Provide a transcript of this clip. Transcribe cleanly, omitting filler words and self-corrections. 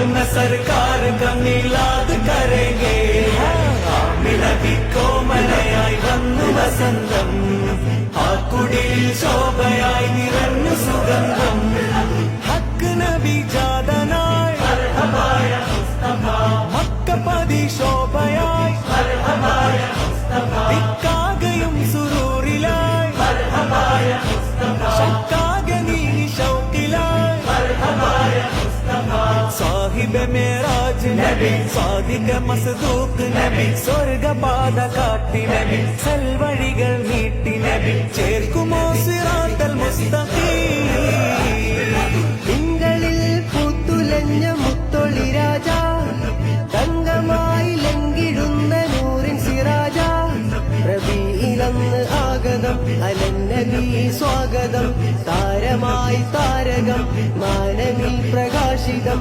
न सरकार का मिलाद करेंगे नबी കോമലയായി വന്നു വസന്തം ആ കുടിയിൽ ശോഭയായി നിറഞ്ഞു സുഗന്ധം ഹക്ക് നബി ജാതനായി മക്കപതി ശോഭയായി ദിക്കാകയും സുരൂറിലായി ശക്കാകെ നീ ശൗക്കിലായി സാഹിബ് മേരാജ് നബി സാദിഖ് മസ്ദൂഖ് നബി സ്വർഗപാത കാട്ടി നബി സൽവഴികൾ നീട്ടി നബി ചേർക്കുമോ സിറാത്തൽ മുസ്തഖീം തിങ്കളിൽ പൂത്തുലഞ്ഞ മുത്തൊളി രാജ തങ്കമായി ലംഘിടുന്ന നൂറിൻ സിറാജ റബീഇലന്ന് ആഗതം അലന്നബി സ്വാഗതം താരമായി താരകം മാനവി പ്രകാശിതം